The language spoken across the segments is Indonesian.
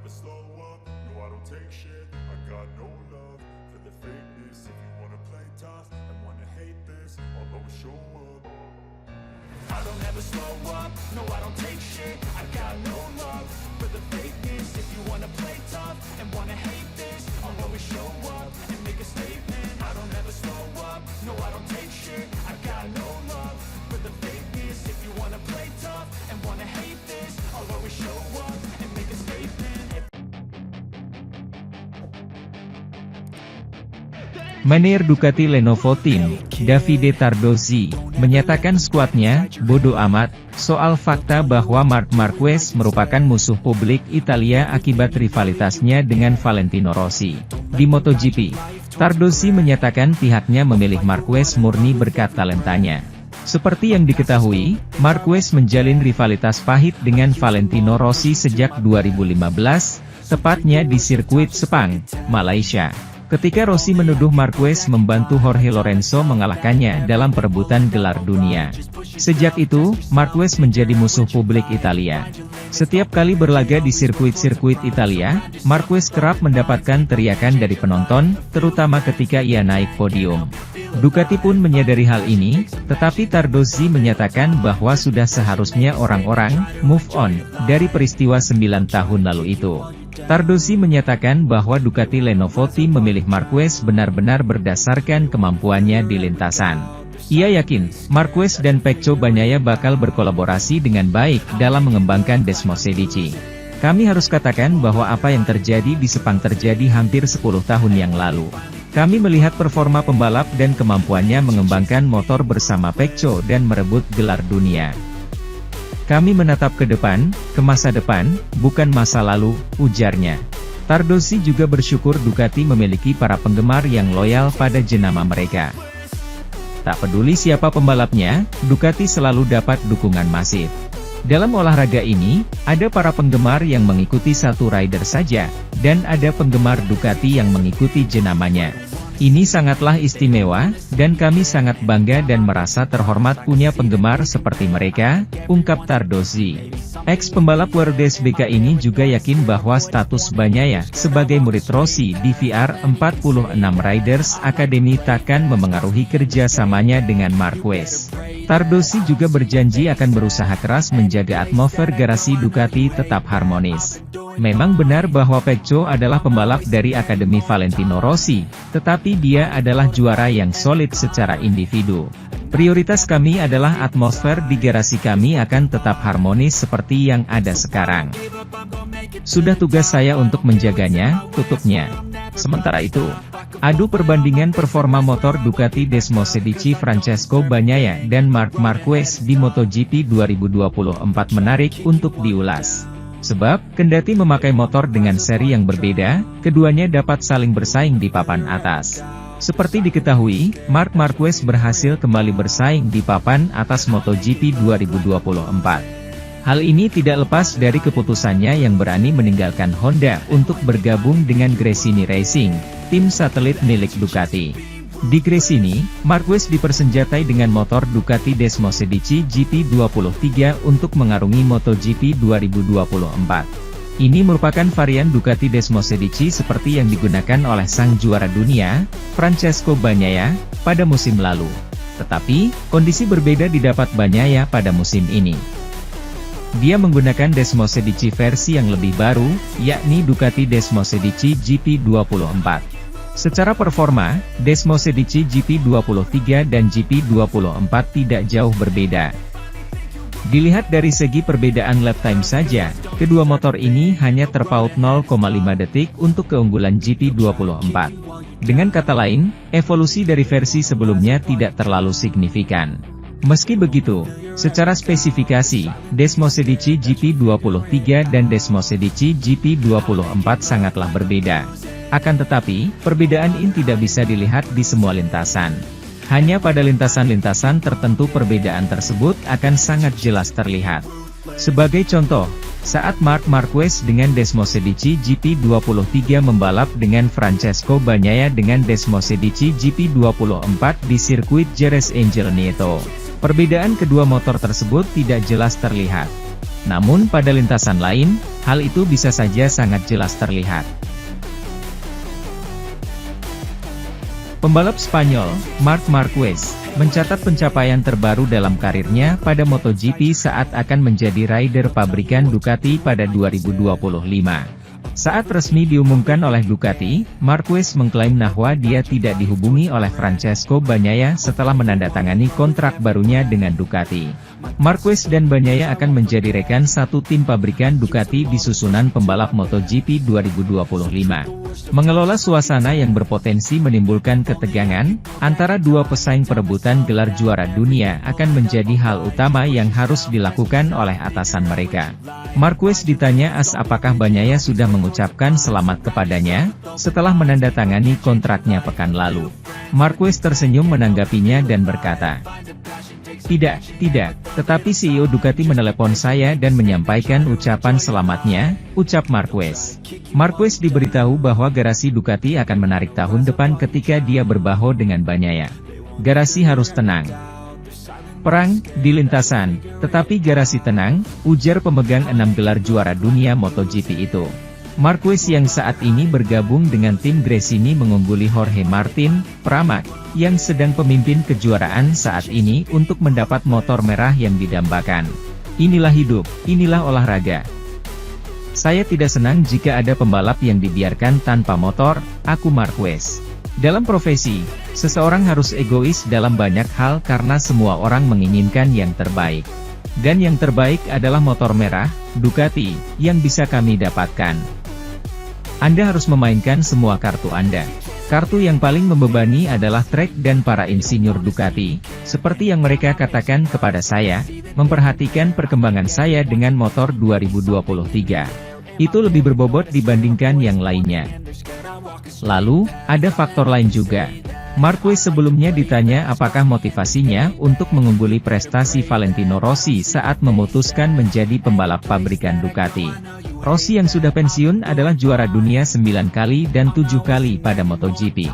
never slow up, no I don't take shit. I got no love for the fakeness. If you wanna play tough and wanna hate this, I'll always show up. I don't ever slow up, no I don't take shit. I got no love for the fakeness. If you wanna play tough and wanna hate this, I'll always show up and make a statement. I don't ever slow up, no I don't take shit. I got no love for the fakeness. If you wanna play tough and wanna hate this, I'll always show up and make a statement. Manajer Ducati Lenovo Team, Davide Tardozzi, menyatakan skuadnya "bodo amat" soal fakta bahwa Marc Marquez merupakan musuh publik Italia akibat rivalitasnya dengan Valentino Rossi di MotoGP. Tardozzi menyatakan pihaknya memilih Marquez murni berkat talentanya. Seperti yang diketahui, Marquez menjalin rivalitas pahit dengan Valentino Rossi sejak 2015, tepatnya di sirkuit Sepang, Malaysia. Ketika Rossi menuduh Marquez membantu Jorge Lorenzo mengalahkannya dalam perebutan gelar dunia. Sejak itu, Marquez menjadi musuh publik Italia. Setiap kali berlaga di sirkuit-sirkuit Italia, Marquez kerap mendapatkan teriakan dari penonton, terutama ketika ia naik podium. Ducati pun menyadari hal ini, tetapi Tardozzi menyatakan bahwa sudah seharusnya orang-orang move on dari peristiwa 9 tahun lalu itu. Tardozzi menyatakan bahwa Ducati Lenovo Team memilih Marquez benar-benar berdasarkan kemampuannya di lintasan. Ia yakin, Marquez dan Pecco Bagnaia bakal berkolaborasi dengan baik dalam mengembangkan Desmosedici. Kami harus katakan bahwa apa yang terjadi di Sepang terjadi hampir 10 tahun yang lalu. Kami melihat performa pembalap dan kemampuannya mengembangkan motor bersama Pecco dan merebut gelar dunia. Kami menatap ke depan, ke masa depan, bukan masa lalu, ujarnya. Tardozzi juga bersyukur Ducati memiliki para penggemar yang loyal pada jenama mereka. Tak peduli siapa pembalapnya, Ducati selalu dapat dukungan masif. Dalam olahraga ini, ada para penggemar yang mengikuti satu rider saja, dan ada penggemar Ducati yang mengikuti jenamanya. Ini sangatlah istimewa, dan kami sangat bangga dan merasa terhormat punya penggemar seperti mereka, ungkap Tardozzi. Ex-pembalap World SBK ini juga yakin bahwa status Bagnaia sebagai murid Rossi di VR46 Riders Academy takkan memengaruhi kerjasamanya dengan Marquez. Tardozzi juga berjanji akan berusaha keras menjaga atmosfer garasi Ducati tetap harmonis. Memang benar bahwa Pecco adalah pembalap dari Akademi Valentino Rossi, tetapi dia adalah juara yang solid secara individu. Prioritas kami adalah atmosfer di garasi kami akan tetap harmonis seperti yang ada sekarang. Sudah tugas saya untuk menjaganya, tutupnya. Sementara itu, adu perbandingan performa motor Ducati Desmosedici Francesco Bagnaia dan Marc Marquez di MotoGP 2024 menarik untuk diulas. Sebab, kendati memakai motor dengan seri yang berbeda, keduanya dapat saling bersaing di papan atas. Seperti diketahui, Marc Marquez berhasil kembali bersaing di papan atas MotoGP 2024. Hal ini tidak lepas dari keputusannya yang berani meninggalkan Honda untuk bergabung dengan Gresini Racing, tim satelit milik Ducati. Di Gresini, Marquez dipersenjatai dengan motor Ducati Desmosedici GP23 untuk mengarungi MotoGP 2024. Ini merupakan varian Ducati Desmosedici seperti yang digunakan oleh sang juara dunia, Francesco Bagnaia, pada musim lalu. Tetapi, kondisi berbeda didapat Bagnaia pada musim ini. Dia menggunakan Desmosedici versi yang lebih baru, yakni Ducati Desmosedici GP24. Secara performa, Desmosedici GP23 dan GP24 tidak jauh berbeda. Dilihat dari segi perbedaan lap time saja, kedua motor ini hanya terpaut 0,5 detik untuk keunggulan GP24. Dengan kata lain, evolusi dari versi sebelumnya tidak terlalu signifikan. Meski begitu, secara spesifikasi, Desmosedici GP23 dan Desmosedici GP24 sangatlah berbeda. Akan tetapi, perbedaan ini tidak bisa dilihat di semua lintasan. Hanya pada lintasan-lintasan tertentu perbedaan tersebut akan sangat jelas terlihat. Sebagai contoh, saat Marc Marquez dengan Desmosedici GP23 membalap dengan Francesco Bagnaia dengan Desmosedici GP24 di sirkuit Jerez Angel Nieto, perbedaan kedua motor tersebut tidak jelas terlihat. Namun pada lintasan lain, hal itu bisa saja sangat jelas terlihat. Pembalap Spanyol, Marc Marquez, mencatat pencapaian terbaru dalam karirnya pada MotoGP saat akan menjadi rider pabrikan Ducati pada 2025. Saat resmi diumumkan oleh Ducati, Marquez mengklaim bahwa dia tidak dihubungi oleh Francesco Bagnaia setelah menandatangani kontrak barunya dengan Ducati. Marquez dan Bagnaia akan menjadi rekan satu tim pabrikan Ducati di susunan pembalap MotoGP 2025. Mengelola suasana yang berpotensi menimbulkan ketegangan antara dua pesaing perebutan gelar juara dunia akan menjadi hal utama yang harus dilakukan oleh atasan mereka. Marquez ditanya apakah Bagnaia sudah mengucapkan selamat kepadanya setelah menandatangani kontraknya pekan lalu. Marquez tersenyum menanggapinya dan berkata, Tidak, tetapi CEO Ducati menelepon saya dan menyampaikan ucapan selamatnya, ucap Marquez. Marquez diberitahu bahwa garasi Ducati akan menarik tahun depan ketika dia berbaho dengan Bagnaia. Garasi harus tenang. Perang, di lintasan, tetapi garasi tenang, ujar pemegang 6 gelar juara dunia MotoGP itu. Marquez yang saat ini bergabung dengan tim Gresini mengungguli Jorge Martin, Pramac, yang sedang pemimpin kejuaraan saat ini untuk mendapat motor merah yang didambakan. Inilah hidup, inilah olahraga. Saya tidak senang jika ada pembalap yang dibiarkan tanpa motor, aku Marquez. Dalam profesi, seseorang harus egois dalam banyak hal karena semua orang menginginkan yang terbaik. Dan yang terbaik adalah motor merah, Ducati, yang bisa kami dapatkan. Anda harus memainkan semua kartu Anda. Kartu yang paling membebani adalah trek dan para insinyur Ducati, seperti yang mereka katakan kepada saya, memperhatikan perkembangan saya dengan motor 2023. Itu lebih berbobot dibandingkan yang lainnya. Lalu, ada faktor lain juga. Marquez sebelumnya ditanya apakah motivasinya untuk mengungguli prestasi Valentino Rossi saat memutuskan menjadi pembalap pabrikan Ducati. Rossi yang sudah pensiun adalah juara dunia 9 kali dan 7 kali pada MotoGP.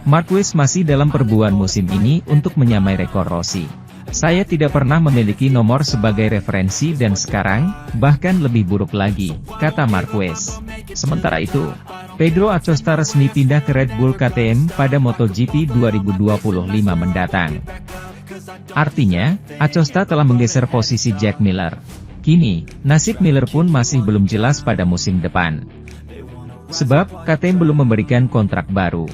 Marquez masih dalam perburuan musim ini untuk menyamai rekor Rossi. Saya tidak pernah memiliki nomor sebagai referensi dan sekarang, bahkan lebih buruk lagi, kata Marquez. Sementara itu, Pedro Acosta resmi pindah ke Red Bull KTM pada MotoGP 2025 mendatang. Artinya, Acosta telah menggeser posisi Jack Miller. Kini, nasib Miller pun masih belum jelas pada musim depan. Sebab, KTM belum memberikan kontrak baru.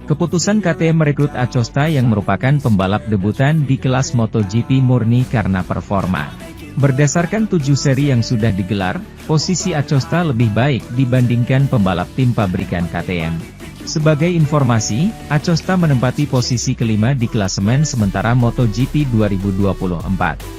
Keputusan KTM merekrut Acosta yang merupakan pembalap debutan di kelas MotoGP murni karena performa. Berdasarkan 7 seri yang sudah digelar, posisi Acosta lebih baik dibandingkan pembalap tim pabrikan KTM. Sebagai informasi, Acosta menempati posisi kelima di klasemen sementara MotoGP 2024.